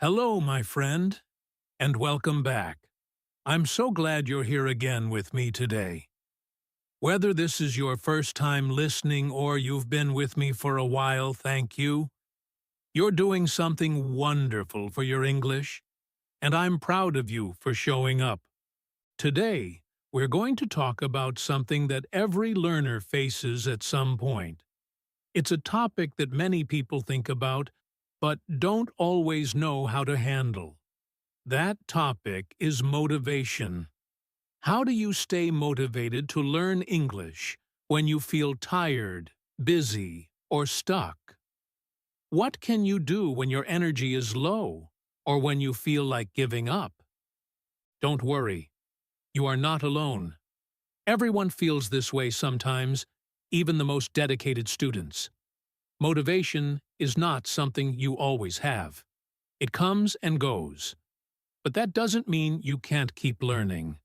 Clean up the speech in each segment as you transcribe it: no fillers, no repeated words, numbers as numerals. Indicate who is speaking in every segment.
Speaker 1: Hello, my friend, and welcome back. I'm so glad you're here again with me today. Whether this is your first time listening or you've been with me for a while, thank you. You're doing something wonderful for your English, and I'm proud of you for showing up. Today, we're going to talk about something that every learner faces at some point. It's a topic that many people think about, but don't always know how to handle. That topic is motivation. How do you stay motivated to learn English when you feel tired, busy, or stuck? What can you do when your energy is low or when you feel like giving up? Don't worry, you are not alone. Everyone feels this way sometimes, even the most dedicated students. Motivation is not something you always have. It comes and goes. But that doesn't mean you can't keep learning.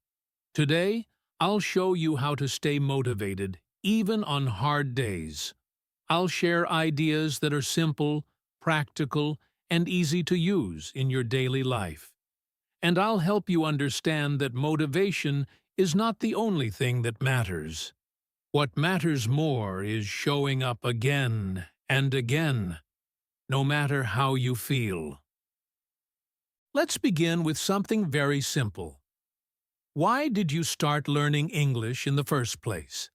Speaker 1: Today, I'll show you how to stay motivated, even on hard days. I'll share ideas that are simple, practical, and easy to use in your daily life. And I'll help you understand that motivation is not the only thing that matters. What matters more is showing up again and again, no matter how you feel. Let's begin with something very simple. Why did you start learning English in the first place?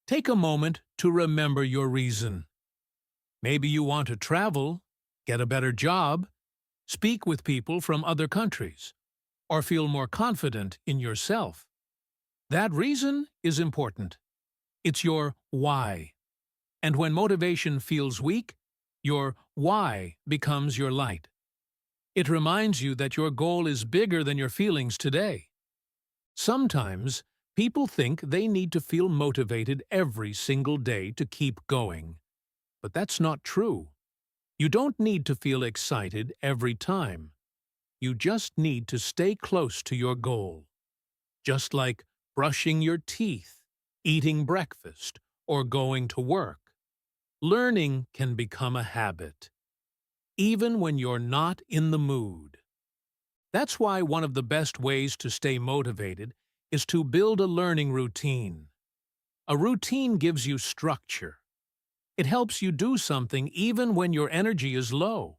Speaker 1: Take a moment to remember your reason. Maybe you want to travel, get a better job, speak with people from other countries, or feel more confident in yourself. That reason is important. It's your why. And when motivation feels weak, your why becomes your light. It reminds you that your goal is bigger than your feelings today. Sometimes, people think they need to feel motivated every single day to keep going. But that's not true. You don't need to feel excited every time. You just need to stay close to your goal. Just like brushing your teeth, eating breakfast, or going to work. Learning can become a habit, even when you're not in the mood. That's why one of the best ways to stay motivated is to build a learning routine. A routine gives you structure. It helps you do something even when your energy is low.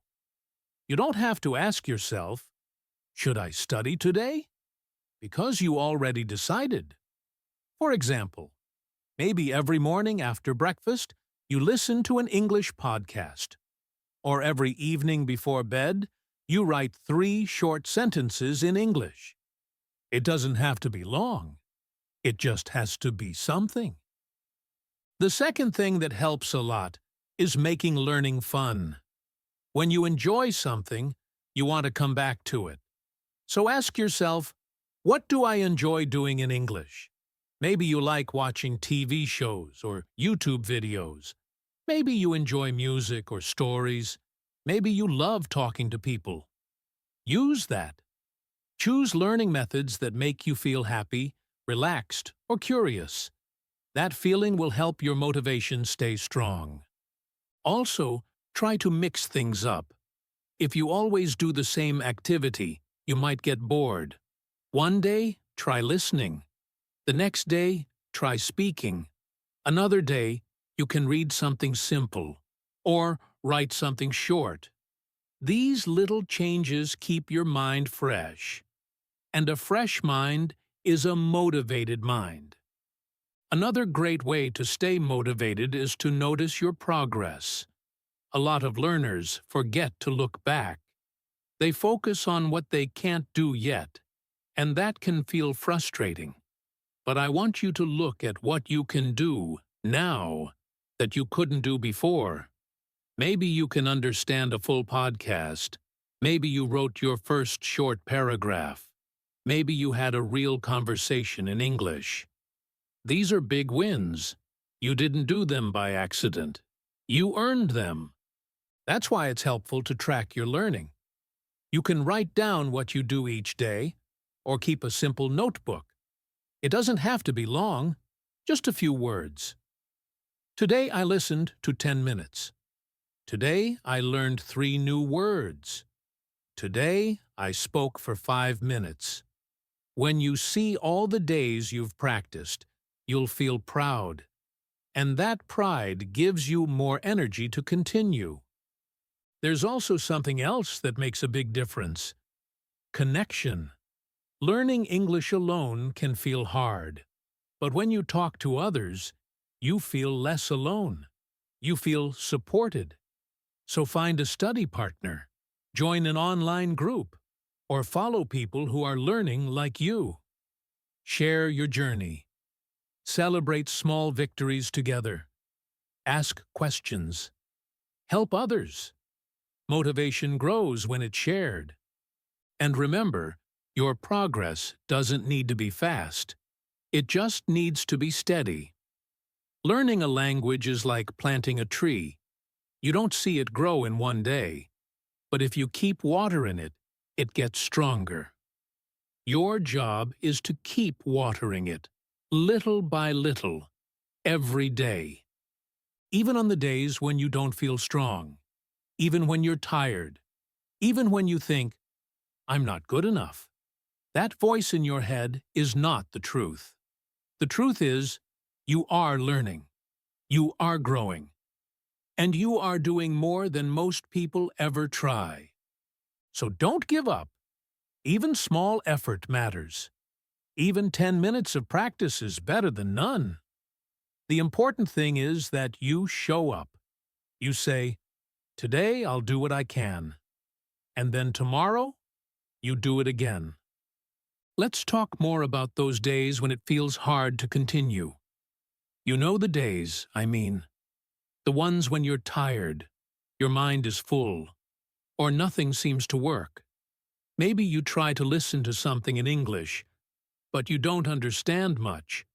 Speaker 1: You don't have to ask yourself, "Should I study today?" because you already decided. For example, maybe every morning after breakfast, you listen to an English podcast. Or every evening before bed, you write 3 short sentences in English. It doesn't have to be long. It just has to be something. The second thing that helps a lot is making learning fun. When you enjoy something, you want to come back to it. So ask yourself, what do I enjoy doing in English? Maybe you like watching TV shows or YouTube videos. Maybe you enjoy music or stories. Maybe you love talking to people. Use that. Choose learning methods that make you feel happy, relaxed, or curious. That feeling will help your motivation stay strong. Also, try to mix things up. If you always do the same activity, you might get bored. One day, try listening. The next day, try speaking. Another day, you can read something simple or write something short. These little changes keep your mind fresh. And a fresh mind is a motivated mind. Another great way to stay motivated is to notice your progress. A lot of learners forget to look back. They focus on what they can't do yet, and that can feel frustrating. But I want you to look at what you can do now that you couldn't do before. Maybe you can understand a full podcast. Maybe you wrote your first short paragraph. Maybe you had a real conversation in English. These are big wins. You didn't do them by accident. You earned them. That's why it's helpful to track your learning. You can write down what you do each day, or keep a simple notebook. It doesn't have to be long, just a few words. Today I listened to 10 minutes. Today I learned 3 new words. Today, I spoke for 5 minutes. When you see all the days you've practiced, you'll feel proud. And that pride gives you more energy to continue. There's also something else that makes a big difference: connection. Learning English alone can feel hard, but when you talk to others, you feel less alone. You feel supported. So find a study partner, join an online group, or follow people who are learning like you. Share your journey. Celebrate small victories together. Ask questions. Help others. Motivation grows when it's shared. And remember, your progress doesn't need to be fast. It just needs to be steady. Learning a language is like planting a tree. You don't see it grow in one day, but if you keep watering it, it gets stronger. Your job is to keep watering it, little by little, every day. Even on the days when you don't feel strong, even when you're tired, even when you think, "I'm not good enough." That voice in your head is not the truth. The truth is, you are learning, you are growing, and you are doing more than most people ever try. So don't give up. Even small effort matters. Even 10 minutes of practice is better than none. The important thing is that you show up. You say, "Today I'll do what I can." And then tomorrow, you do it again. Let's talk more about those days when it feels hard to continue. You know the days, I mean. The ones when you're tired, your mind is full, or nothing seems to work. Maybe you try to listen to something in English, but you don't understand much.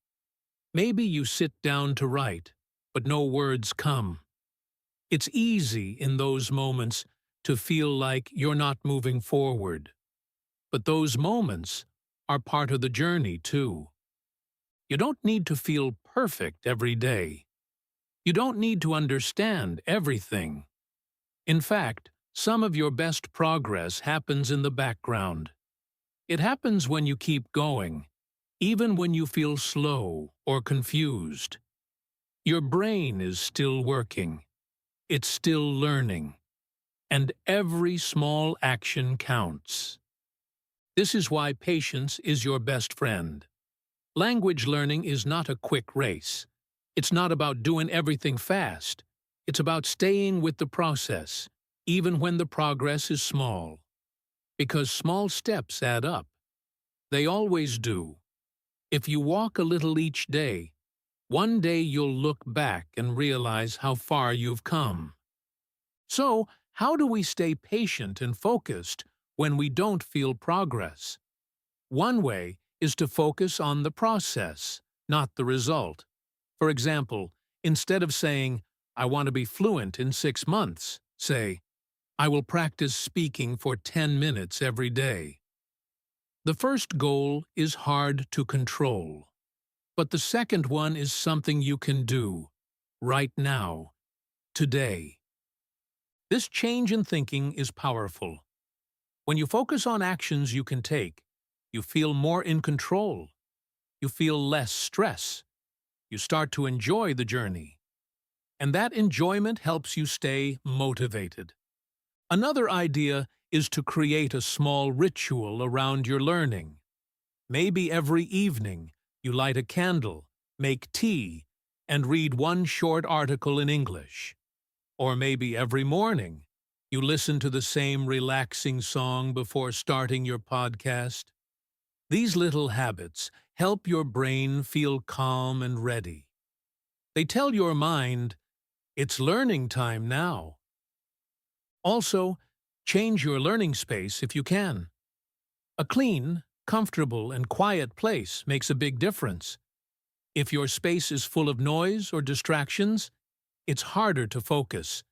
Speaker 1: Maybe you sit down to write, but no words come. It's easy in those moments to feel like you're not moving forward. But those moments are part of the journey, too. You don't need to feel perfect every day. You don't need to understand everything. In fact, some of your best progress happens in the background. It happens when you keep going, even when you feel slow or confused. Your brain is still working. It's still learning. And every small action counts. This is why patience is your best friend. Language learning is not a quick race. It's not about doing everything fast. It's about staying with the process, even when the progress is small. Because small steps add up. They always do. If you walk a little each day, one day you'll look back and realize how far you've come. So, how do we stay patient and focused when we don't feel progress? One way is to focus on the process, not the result. For example, instead of saying, "I want to be fluent in 6 months," say, "I will practice speaking for 10 minutes every day." The first goal is hard to control, but the second one is something you can do, right now, today. This change in thinking is powerful. When you focus on actions you can take, you feel more in control. You feel less stress. You start to enjoy the journey. And that enjoyment helps you stay motivated. Another idea is to create a small ritual around your learning. Maybe every evening you light a candle, make tea, and read one short article in English. Or maybe every morning you listen to the same relaxing song before starting your podcast. These little habits help your brain feel calm and ready. They tell your mind, "It's learning time now." Also, change your learning space if you can. A clean, comfortable, and quiet place makes a big difference. If your space is full of noise or distractions, it's harder to focus.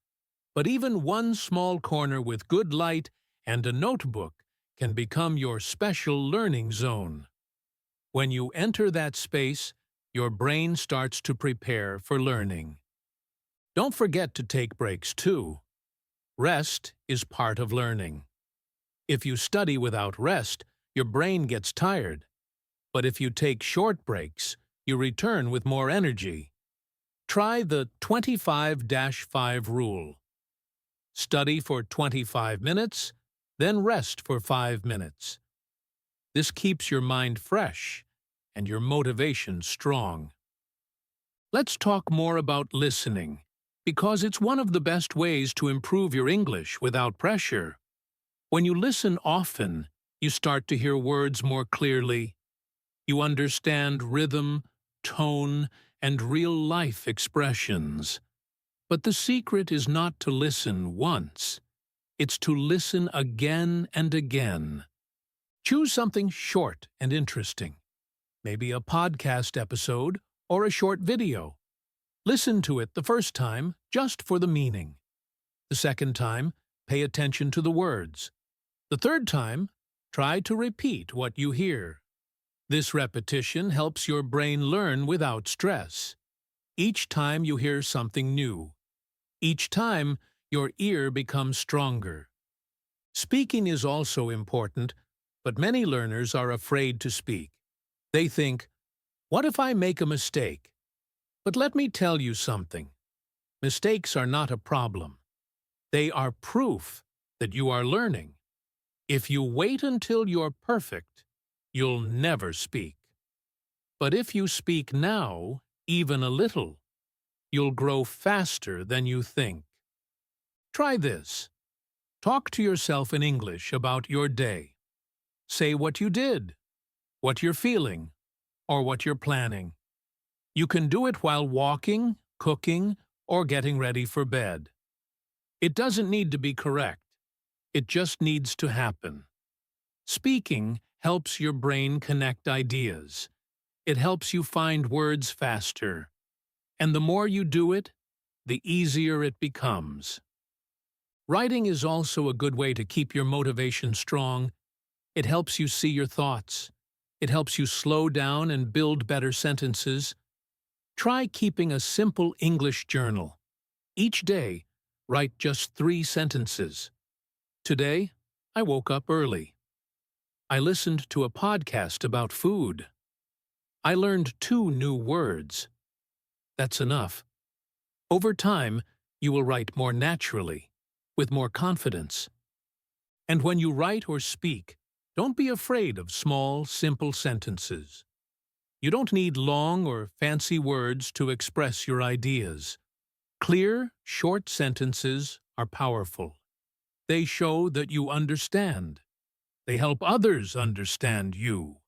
Speaker 1: But even one small corner with good light and a notebook can become your special learning zone. When you enter that space, your brain starts to prepare for learning. Don't forget to take breaks too. Rest is part of learning. If you study without rest, your brain gets tired. But if you take short breaks, you return with more energy. Try the 25-5 rule. Study for 25 minutes, then rest for 5 minutes. This keeps your mind fresh and your motivation strong. Let's talk more about listening, because it's one of the best ways to improve your English without pressure. When you listen often, you start to hear words more clearly. You understand rhythm, tone, and real-life expressions. But the secret is not to listen once. It's to listen again and again. Choose something short and interesting. Maybe a podcast episode or a short video. Listen to it the first time just for the meaning. The second time, pay attention to the words. The third time, try to repeat what you hear. This repetition helps your brain learn without stress. Each time you hear something new. Each time, your ear becomes stronger. Speaking is also important, but many learners are afraid to speak. They think, "What if I make a mistake?" But let me tell you something. Mistakes are not a problem. They are proof that you are learning. If you wait until you're perfect, you'll never speak. But if you speak now, even a little, you'll grow faster than you think. Try this. Talk to yourself in English about your day. Say what you did, what you're feeling, or what you're planning. You can do it while walking, cooking, or getting ready for bed. It doesn't need to be correct. It just needs to happen. Speaking helps your brain connect ideas. It helps you find words faster. And the more you do it, the easier it becomes. Writing is also a good way to keep your motivation strong. It helps you see your thoughts. It helps you slow down and build better sentences. Try keeping a simple English journal. Each day, write just 3 sentences. Today, I woke up early. I listened to a podcast about food. I learned 2 new words. That's enough. Over time, you will write more naturally, with more confidence. And when you write or speak, don't be afraid of small, simple sentences. You don't need long or fancy words to express your ideas. Clear, short sentences are powerful. They show that you understand. They help others understand you.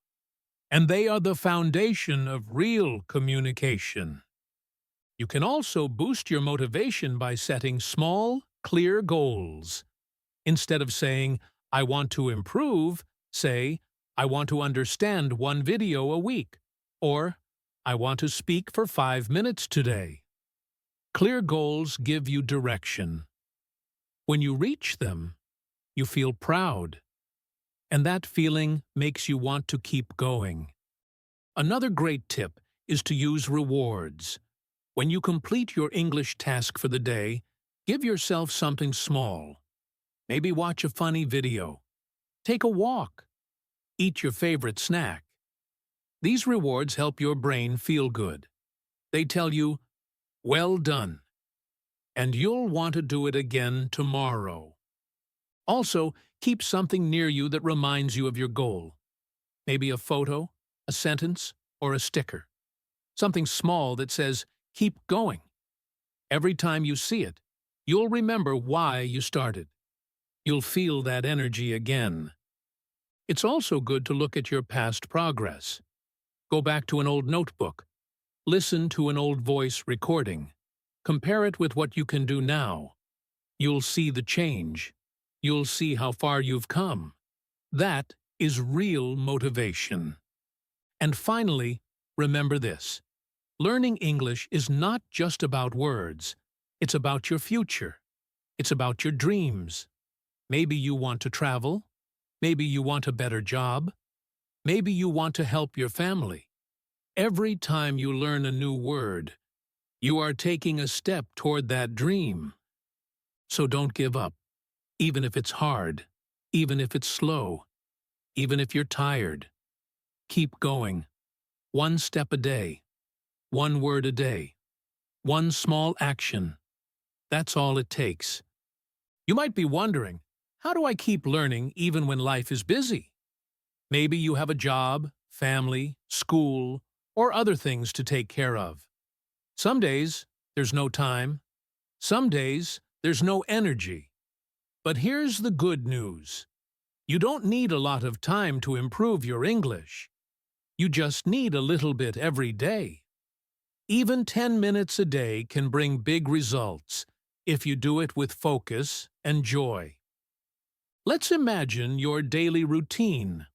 Speaker 1: And they are the foundation of real communication. You can also boost your motivation by setting small, clear goals. Instead of saying, "I want to improve," say, "I want to understand 1 video a week," or "I want to speak for 5 minutes today." Clear goals give you direction. When you reach them, you feel proud, and that feeling makes you want to keep going. Another great tip is to use rewards. When you complete your English task for the day, give yourself something small. Maybe watch a funny video. Take a walk. Eat your favorite snack. These rewards help your brain feel good. They tell you, "Well done," and you'll want to do it again tomorrow. Also, keep something near you that reminds you of your goal. Maybe a photo, a sentence, or a sticker. Something small that says, "Keep going." Every time you see it, you'll remember why you started. You'll feel that energy again. It's also good to look at your past progress. Go back to an old notebook. Listen to an old voice recording. Compare it with what you can do now. You'll see the change. You'll see how far you've come. That is real motivation. And finally, remember this. Learning English is not just about words. It's about your future. It's about your dreams. Maybe you want to travel. Maybe you want a better job. Maybe you want to help your family. Every time you learn a new word, you are taking a step toward that dream. So don't give up, even if it's hard. even if it's slow, even if you're tired. Keep going. One step a day, one word a day, one small action. That's all it takes. You might be wondering, how do I keep learning even when life is busy? Maybe you have a job, family, school, or other things to take care of. Some days, there's no time. Some days, there's no energy. But here's the good news. You don't need a lot of time to improve your English. You just need a little bit every day. Even 10 minutes a day can bring big results if you do it with focus and joy. Let's imagine your daily routine.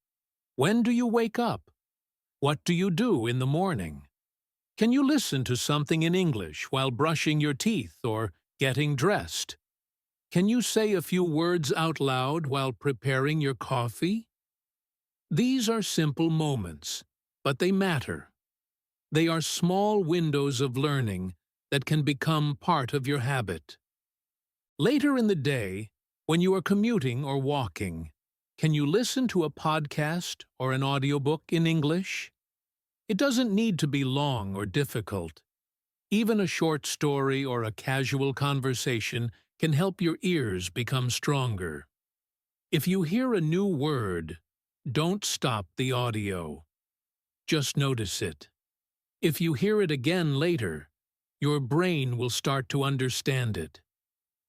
Speaker 1: When do you wake up? What do you do in the morning? Can you listen to something in English while brushing your teeth or getting dressed? Can you say a few words out loud while preparing your coffee? These are simple moments, but they matter. They are small windows of learning that can become part of your habit. Later in the day, when you are commuting or walking, can you listen to a podcast or an audiobook in English? It doesn't need to be long or difficult. Even a short story or a casual conversation can help your ears become stronger. If you hear a new word, don't stop the audio. Just notice it. If you hear it again later, your brain will start to understand it.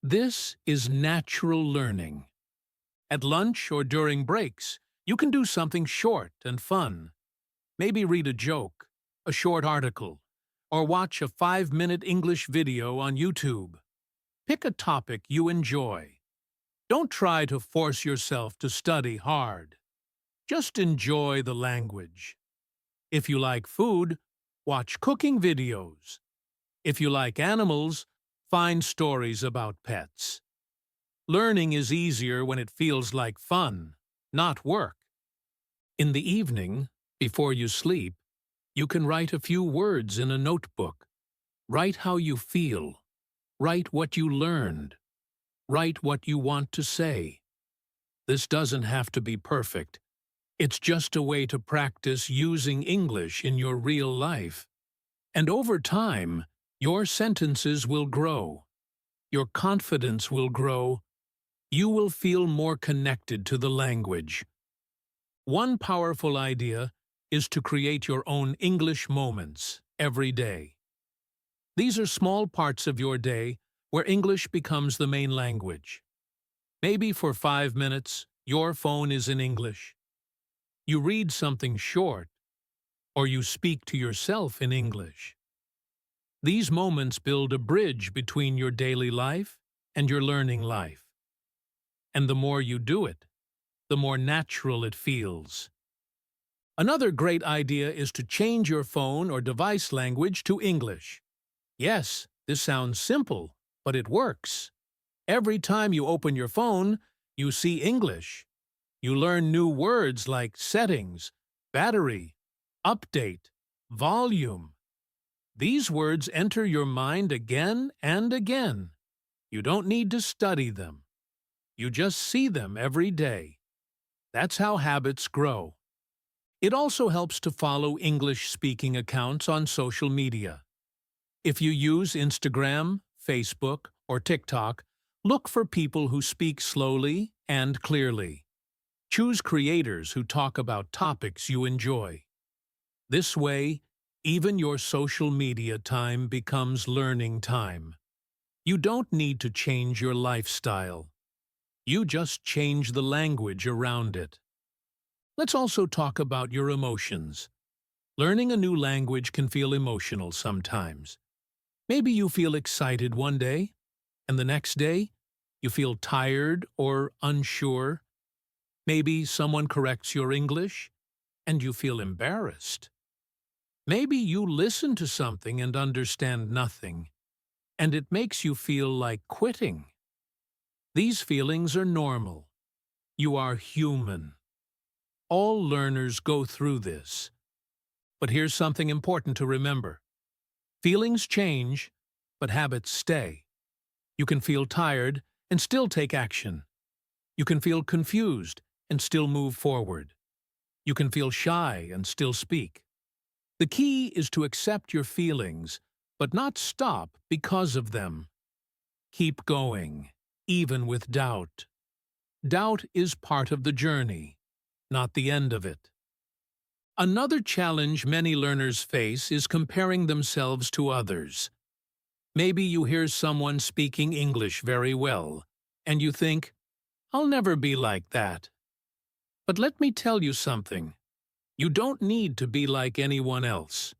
Speaker 1: This is natural learning. At lunch or during breaks, you can do something short and fun. Maybe read a joke, a short article, or watch a 5-minute English video on YouTube. Pick a topic you enjoy. Don't try to force yourself to study hard. Just enjoy the language. If you like food, watch cooking videos. If you like animals, find stories about pets. Learning is easier when it feels like fun, not work. In the evening, before you sleep, you can write a few words in a notebook. Write how you feel. Write what you learned. Write what you want to say. This doesn't have to be perfect. It's just a way to practice using English in your real life. And over time, your sentences will grow. Your confidence will grow. You will feel more connected to the language. One powerful idea is to create your own English moments every day. These are small parts of your day where English becomes the main language. Maybe for 5 minutes, your phone is in English. You read something short, or you speak to yourself in English. These moments build a bridge between your daily life and your learning life. And the more you do it, the more natural it feels. Another great idea is to change your phone or device language to English. Yes, this sounds simple, but it works. Every time you open your phone, you see English. You learn new words like settings, battery, update, volume. These words enter your mind again and again. You don't need to study them. You just see them every day. That's how habits grow. It also helps to follow English-speaking accounts on social media. If you use Instagram, Facebook, or TikTok, look for people who speak slowly and clearly. Choose creators who talk about topics you enjoy. This way, even your social media time becomes learning time. You don't need to change your lifestyle. You just change the language around it. Let's also talk about your emotions. Learning a new language can feel emotional sometimes. Maybe you feel excited one day, and the next day, you feel tired or unsure. Maybe someone corrects your English, and you feel embarrassed. Maybe you listen to something and understand nothing, and it makes you feel like quitting. These feelings are normal. You are human. All learners go through this. But here's something important to remember. Feelings change, but habits stay. You can feel tired and still take action. You can feel confused and still move forward. You can feel shy and still speak. The key is to accept your feelings, but not stop because of them. Keep going, even with doubt. Doubt is part of the journey, not the end of it. Another challenge many learners face is comparing themselves to others. Maybe you hear someone speaking English very well, and you think, "I'll never be like that." But let me tell you something. You don't need to be like anyone else.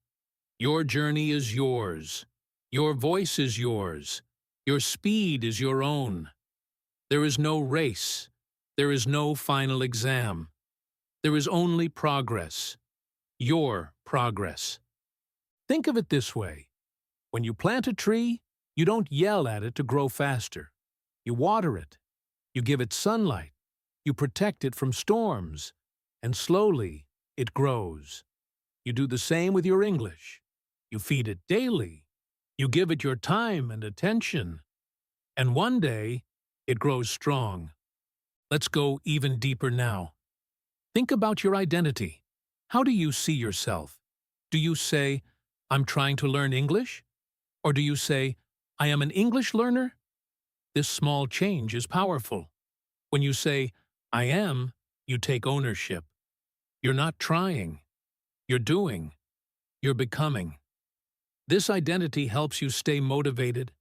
Speaker 1: Your journey is yours. Your voice is yours. Your speed is your own. There is no race. There is no final exam. There is only progress. Your progress. Think of it this way. When you plant a tree, you don't yell at it to grow faster. You water it. You give it sunlight. You protect it from storms. And slowly, it grows. You do the same with your English. You feed it daily. You give it your time and attention. And one day, it grows strong. Let's go even deeper now. Think about your identity. How do you see yourself? Do you say, "I'm trying to learn English"? Or do you say, "I am an English learner"? This small change is powerful. When you say, "I am," you take ownership. You're not trying. You're doing. You're becoming. This identity helps you stay motivated.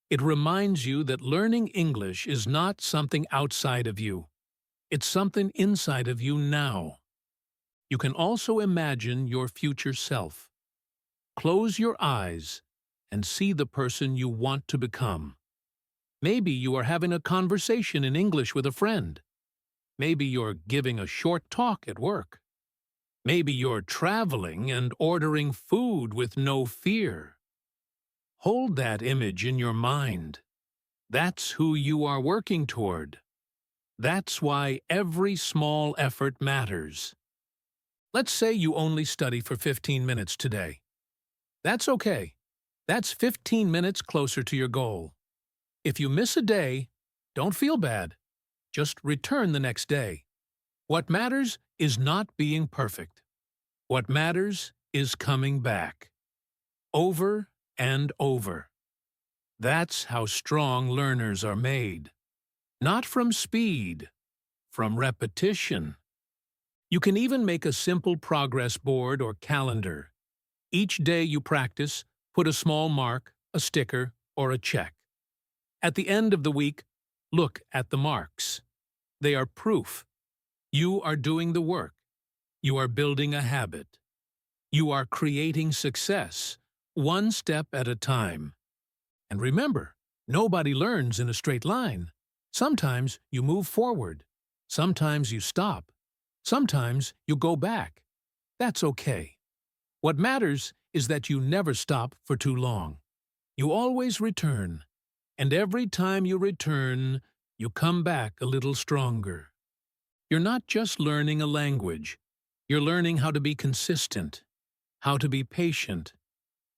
Speaker 1: It reminds you that learning English is not something outside of you. It's something inside of you now. You can also imagine your future self. Close your eyes and see the person you want to become. Maybe you are having a conversation in English with a friend. Maybe you're giving a short talk at work. Maybe you're traveling and ordering food with no fear. Hold that image in your mind. That's who you are working toward. That's why every small effort matters. Let's say you only study for 15 minutes today. That's okay. That's 15 minutes closer to your goal. If you miss a day, don't feel bad. Just return the next day. What matters is not being perfect. What matters is coming back. Over and over. That's how strong learners are made. Not from speed, from repetition. You can even make a simple progress board or calendar. Each day you practice, put a small mark, a sticker, or a check. At the end of the week, look at the marks. They are proof. You are doing the work. You are building a habit. You are creating success, one step at a time. And remember, nobody learns in a straight line. Sometimes you move forward. Sometimes you stop. Sometimes you go back. That's okay. What matters is that you never stop for too long. You always return. And every time you return, you come back a little stronger. You're not just learning a language. You're learning how to be consistent, how to be patient,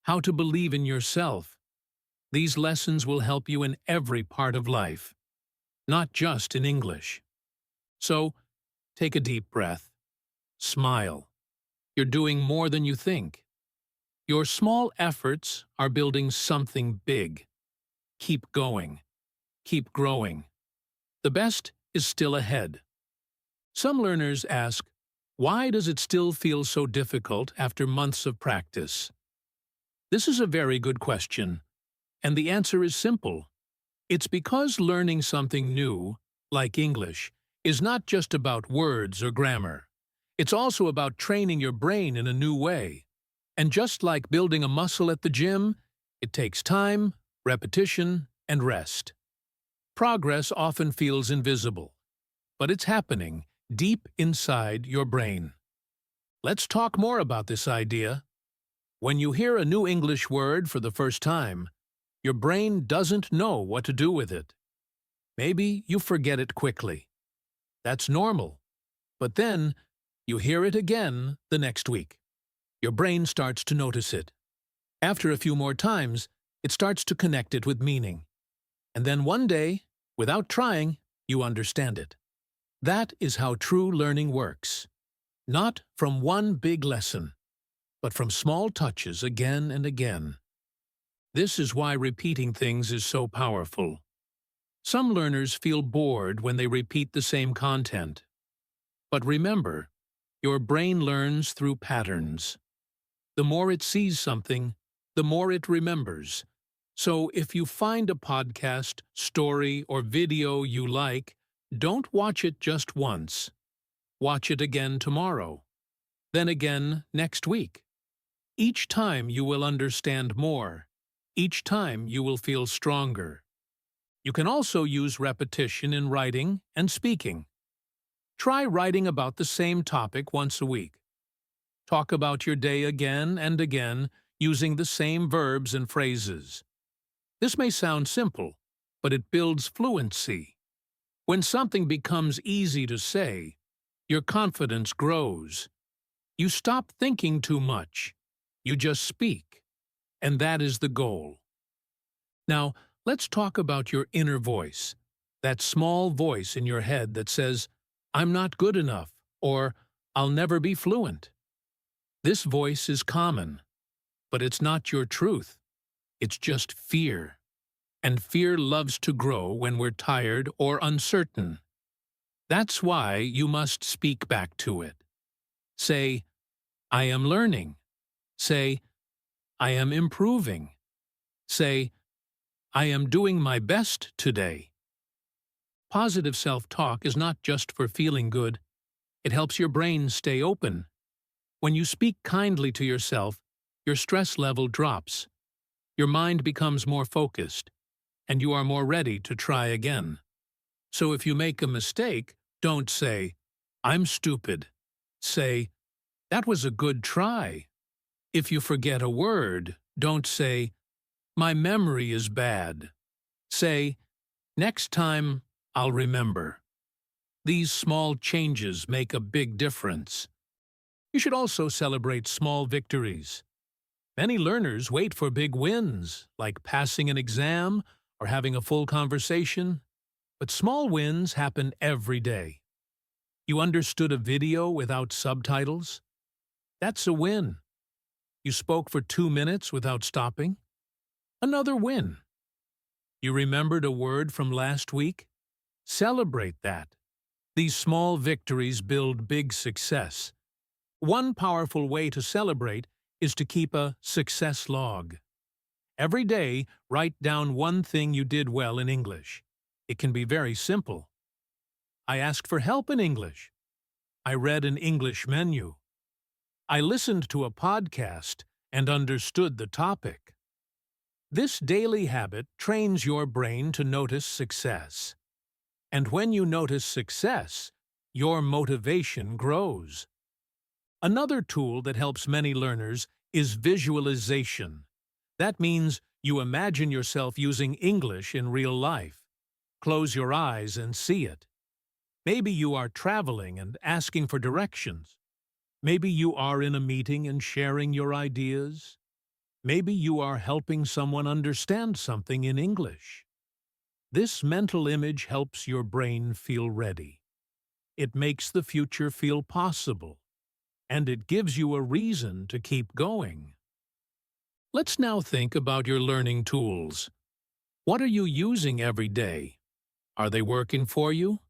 Speaker 1: how to believe in yourself. These lessons will help you in every part of life, not just in English. So, take a deep breath. Smile. You're doing more than you think. Your small efforts are building something big. Keep going. Keep growing. The best is still ahead. Some learners ask, why does it still feel so difficult after months of practice? This is a very good question, and the answer is simple. It's because learning something new, like English, is not just about words or grammar. It's also about training your brain in a new way. And just like building a muscle at the gym, it takes time, repetition, and rest. Progress often feels invisible, but it's happening deep inside your brain. Let's talk more about this idea. When you hear a new English word for the first time, your brain doesn't know what to do with it. Maybe you forget it quickly. That's normal. But then, you hear it again the next week. Your brain starts to notice it. After a few more times, it starts to connect it with meaning. And then one day, without trying, you understand it. That is how true learning works. Not from one big lesson, but from small touches again and again. This is why repeating things is so powerful. Some learners feel bored when they repeat the same content. But remember, your brain learns through patterns. The more it sees something, the more it remembers. So if you find a podcast, story, or video you like, don't watch it just once. Watch it again tomorrow. Then again next week. Each time you will understand more. Each time you will feel stronger. You can also use repetition in writing and speaking. Try writing about the same topic once a week. Talk about your day again and again using the same verbs and phrases. This may sound simple, but it builds fluency. When something becomes easy to say, your confidence grows. You stop thinking too much. You just speak. And that is the goal. Now, let's talk about your inner voice. That small voice in your head that says, "I'm not good enough," or "I'll never be fluent." This voice is common, but it's not your truth. It's just fear. And fear loves to grow when we're tired or uncertain. That's why you must speak back to it. Say, "I am learning." Say, "I am improving." Say, "I am doing my best today." Positive self-talk is not just for feeling good. It helps your brain stay open. When you speak kindly to yourself, your stress level drops. Your mind becomes more focused, and you are more ready to try again. So if you make a mistake, don't say, "I'm stupid." Say, "That was a good try." If you forget a word, don't say, "My memory is bad." Say, "Next time, I'll remember." These small changes make a big difference. You should also celebrate small victories. Many learners wait for big wins, like passing an exam or having a full conversation, but small wins happen every day. You understood a video without subtitles? That's a win. You spoke for 2 minutes without stopping? Another win. You remembered a word from last week? Celebrate that. These small victories build big success. One powerful way to celebrate is to keep a success log. Every day, write down one thing you did well in English. It can be very simple. I asked for help in English. I read an English menu. I listened to a podcast and understood the topic. This daily habit trains your brain to notice success. And when you notice success, your motivation grows. Another tool that helps many learners is visualization. That means you imagine yourself using English in real life. Close your eyes and see it. Maybe you are traveling and asking for directions. Maybe you are in a meeting and sharing your ideas. Maybe you are helping someone understand something in English. This mental image helps your brain feel ready. It makes the future feel possible, and it gives you a reason to keep going. Let's now think about your learning tools. What are you using every day? Are they working for you?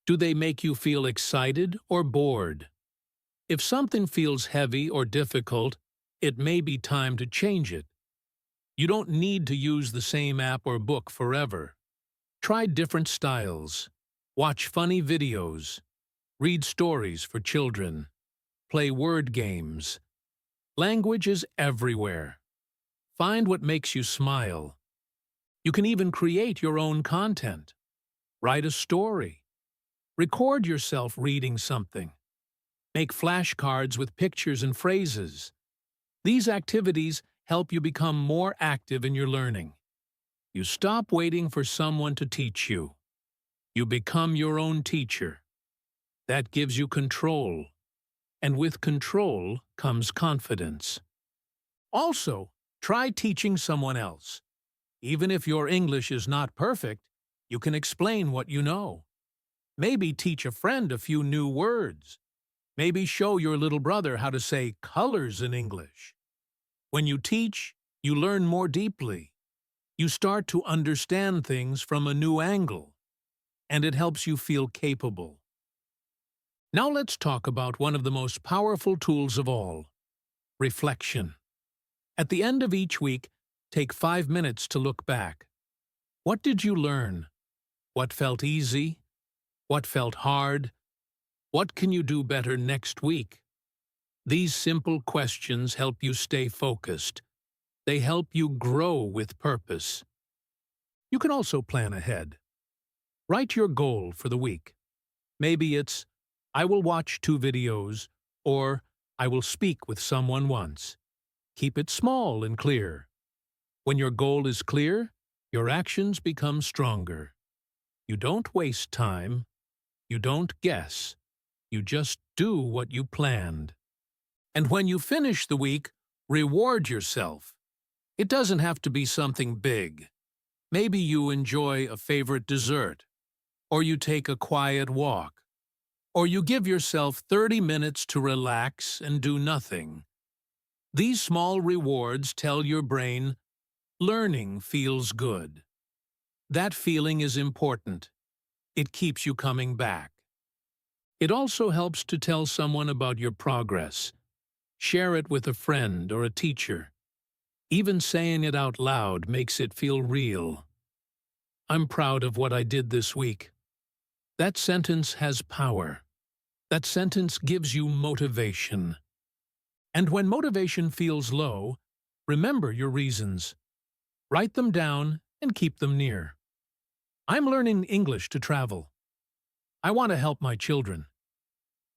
Speaker 1: Do they make you feel excited or bored? If something feels heavy or difficult, it may be time to change it. You don't need to use the same app or book forever. Try different styles. Watch funny videos. Read stories for children. Play word games. Language is everywhere. Find what makes you smile. You can even create your own content. Write a story. Record yourself reading something. Make flashcards with pictures and phrases. These activities help you become more active in your learning. You stop waiting for someone to teach you. You become your own teacher. That gives you control. And with control comes confidence. Also, try teaching someone else. Even if your English is not perfect, you can explain what you know. Maybe teach a friend a few new words. Maybe show your little brother how to say colors in English. When you teach, you learn more deeply. You start to understand things from a new angle, and it helps you feel capable. Now let's talk about one of the most powerful tools of all, reflection. At the end of each week, take 5 minutes to look back. What did you learn? What felt easy? What felt hard? What can you do better next week? These simple questions help you stay focused. They help you grow with purpose. You can also plan ahead. Write your goal for the week. Maybe it's, I will watch 2 videos, or I will speak with someone once. Keep it small and clear. When your goal is clear, your actions become stronger. You don't waste time. You don't guess. You just do what you planned. And when you finish the week, reward yourself. It doesn't have to be something big. Maybe you enjoy a favorite dessert, or you take a quiet walk, or you give yourself 30 minutes to relax and do nothing. These small rewards tell your brain, learning feels good. That feeling is important. It keeps you coming back. It also helps to tell someone about your progress. Share it with a friend or a teacher. Even saying it out loud makes it feel real. I'm proud of what I did this week. That sentence has power. That sentence gives you motivation. And when motivation feels low, remember your reasons. Write them down and keep them near. I'm learning English to travel. I want to help my children.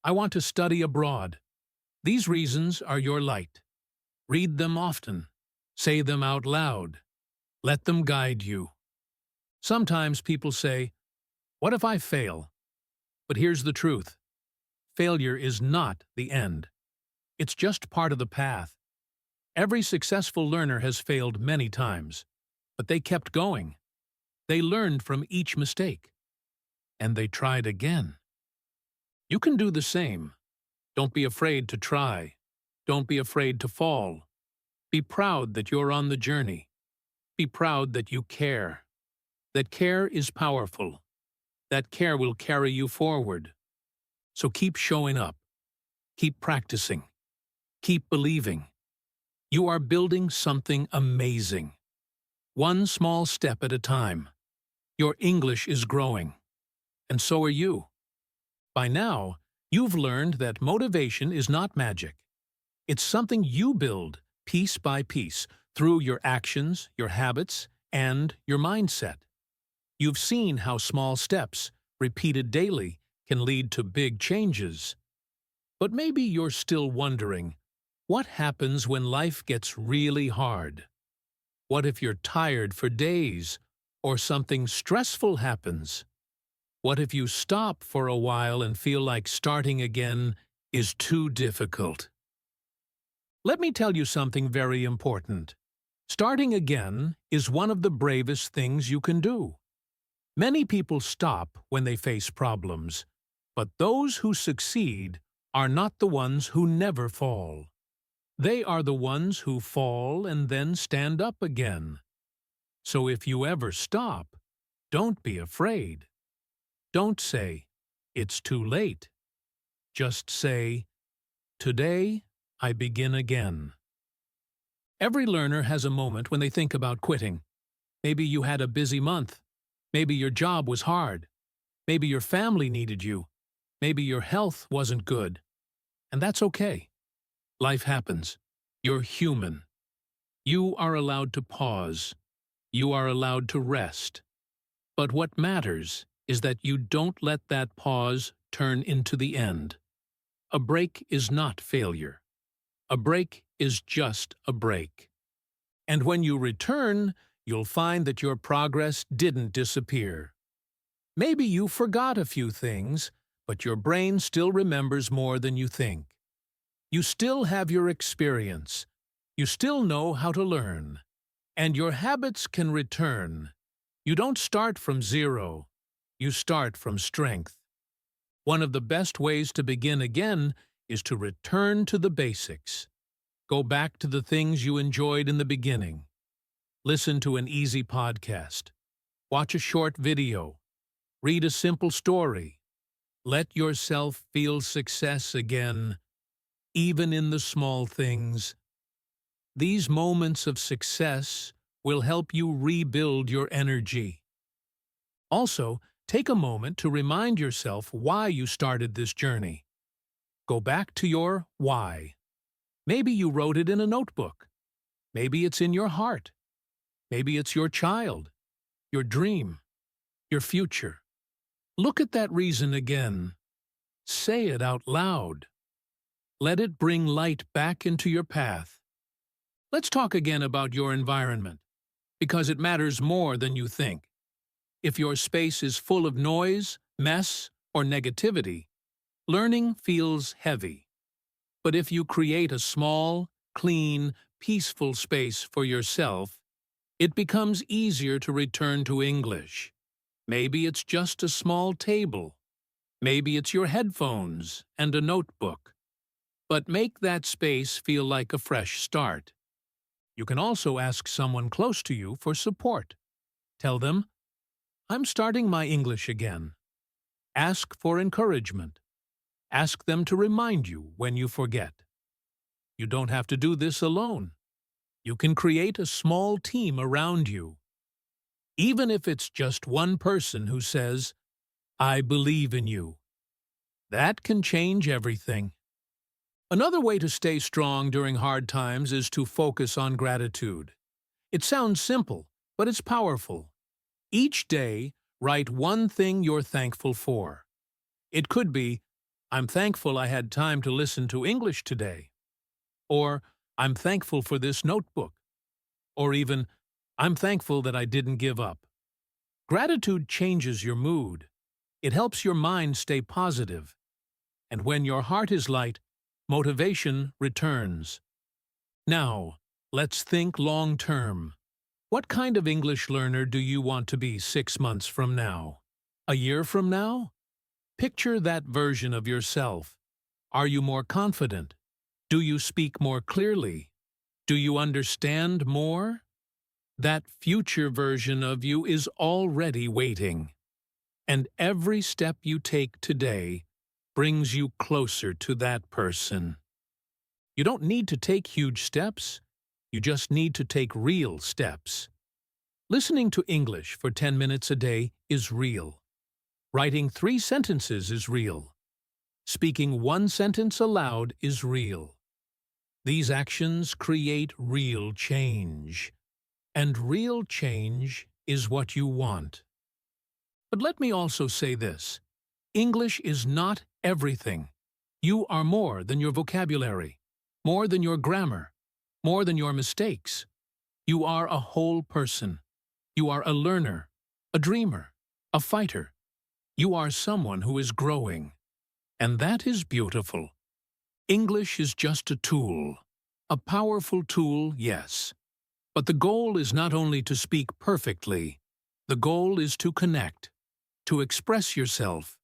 Speaker 1: I want to study abroad. These reasons are your light. Read them often. Say them out loud. Let them guide you. Sometimes people say, what if I fail? But here's the truth. Failure is not the end. It's just part of the path. Every successful learner has failed many times, but they kept going. They learned from each mistake, and they tried again. You can do the same. Don't be afraid to try. Don't be afraid to fall. Be proud that you're on the journey. Be proud that you care. That care is powerful. That care will carry you forward. So keep showing up. Keep practicing. Keep believing. You are building something amazing. One small step at a time. Your English is growing. And so are you. By now, you've learned that motivation is not magic. It's something you build piece by piece through your actions, your habits, and your mindset. You've seen how small steps, repeated daily, can lead to big changes. But maybe you're still wondering, what happens when life gets really hard? What if you're tired for days, or something stressful happens? What if you stop for a while and feel like starting again is too difficult? Let me tell you something very important. Starting again is one of the bravest things you can do. Many people stop when they face problems, but those who succeed are not the ones who never fall. They are the ones who fall and then stand up again. So if you ever stop, don't be afraid. Don't say, it's too late. Just say, today I begin again. Every learner has a moment when they think about quitting. Maybe you had a busy month. Maybe your job was hard. Maybe your family needed you. Maybe your health wasn't good. And that's okay. Life happens. You're human. You are allowed to pause. You are allowed to rest. But what matters is that you don't let that pause turn into the end. A break is not failure. A break is just a break. And when you return, you'll find that your progress didn't disappear. Maybe you forgot a few things, but your brain still remembers more than you think. You still have your experience. You still know how to learn. And your habits can return. You don't start from zero. You start from strength. One of the best ways to begin again is to return to the basics. Go back to the things you enjoyed in the beginning. Listen to an easy podcast. Watch a short video. Read a simple story. Let yourself feel success again, even in the small things. These moments of success will help you rebuild your energy. Also, take a moment to remind yourself why you started this journey. Go back to your why. Maybe you wrote it in a notebook. Maybe it's in your heart. Maybe it's your child, your dream, your future. Look at that reason again. Say it out loud. Let it bring light back into your path. Let's talk again about your environment, because it matters more than you think. If your space is full of noise, mess, or negativity, learning feels heavy. But if you create a small, clean, peaceful space for yourself, it becomes easier to return to English. Maybe it's just a small table. Maybe it's your headphones and a notebook. But make that space feel like a fresh start. You can also ask someone close to you for support. Tell them, "I'm starting my English again." Ask for encouragement. Ask them to remind you when you forget. You don't have to do this alone. You can create a small team around you. Even if it's just one person who says, "I believe in you." That can change everything. Another way to stay strong during hard times is to focus on gratitude. It sounds simple, but it's powerful. Each day, write one thing you're thankful for. It could be, "I'm thankful I had time to listen to English today." Or, "I'm thankful for this notebook." Or even, "I'm thankful that I didn't give up." Gratitude changes your mood. It helps your mind stay positive. And when your heart is light, motivation returns. Now, let's think long-term. What kind of English learner do you want to be 6 months from now? A year from now? Picture that version of yourself. Are you more confident? Do you speak more clearly? Do you understand more? That future version of you is already waiting. And every step you take today brings you closer to that person. You don't need to take huge steps. You just need to take real steps. Listening to English for 10 minutes a day is real. Writing 3 sentences is real. Speaking 1 sentence aloud is real. These actions create real change. And real change is what you want. But let me also say this. English is not everything. You are more than your vocabulary, more than your grammar, more than your mistakes. You are a whole person. You are a learner, a dreamer, a fighter. You are someone who is growing. And that is beautiful. English is just a tool. A powerful tool, yes. But the goal is not only to speak perfectly. The goal is to connect, to express yourself,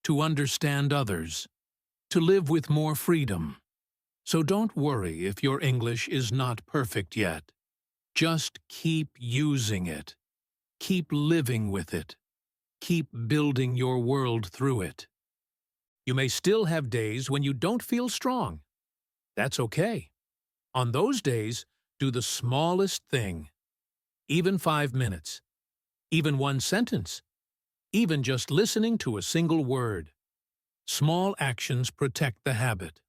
Speaker 1: to understand others, to live with more freedom. So don't worry if your English is not perfect yet. Just keep using it. Keep living with it. Keep building your world through it. You may still have days when you don't feel strong. That's okay. On those days, do the smallest thing. Even 5 minutes. Even 1 sentence. Even just listening to a single word. Small actions protect the habit.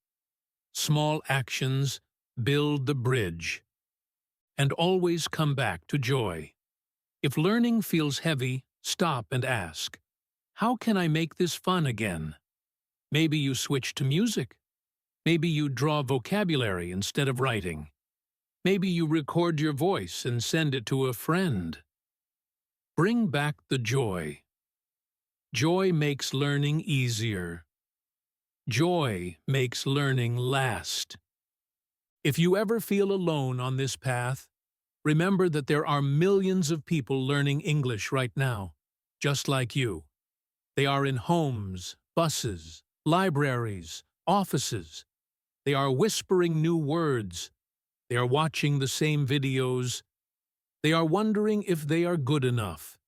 Speaker 1: Small actions build the bridge. And always come back to joy. If learning feels heavy, stop and ask, how can I make this fun again? Maybe you switch to music. Maybe you draw vocabulary instead of writing. Maybe you record your voice and send it to a friend. Bring back the joy. Joy makes learning easier. Joy makes learning last. If you ever feel alone on this path, remember that there are millions of people learning English right now, just like you. They are in homes, buses, libraries, offices. They are whispering new words. They are watching the same videos. They are wondering if they are good enough.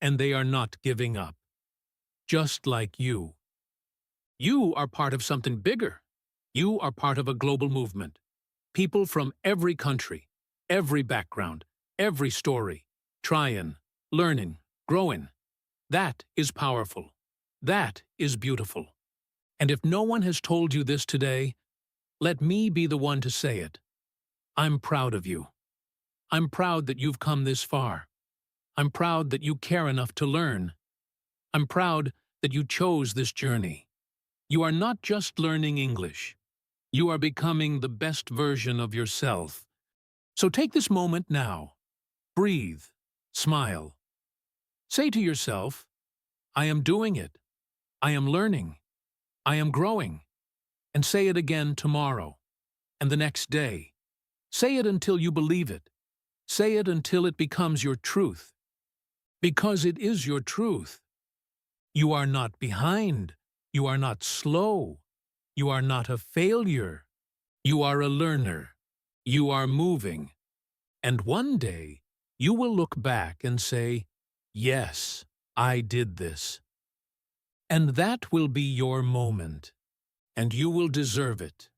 Speaker 1: And they are not giving up. Just like you. You are part of something bigger. You are part of a global movement. People from every country, every background, every story, trying, learning, growing. That is powerful. That is beautiful. And if no one has told you this today, let me be the one to say it. I'm proud of you. I'm proud that you've come this far. I'm proud that you care enough to learn. I'm proud that you chose this journey. You are not just learning English. You are becoming the best version of yourself. So take this moment now. Breathe. Smile. Say to yourself, I am doing it. I am learning. I am growing. And say it again tomorrow. And the next day. Say it until you believe it. Say it until it becomes your truth. Because it is your truth. You are not behind. You are not slow. You are not a failure. You are a learner. You are moving. And one day, you will look back and say, yes, I did this. And that will be your moment. And you will deserve it.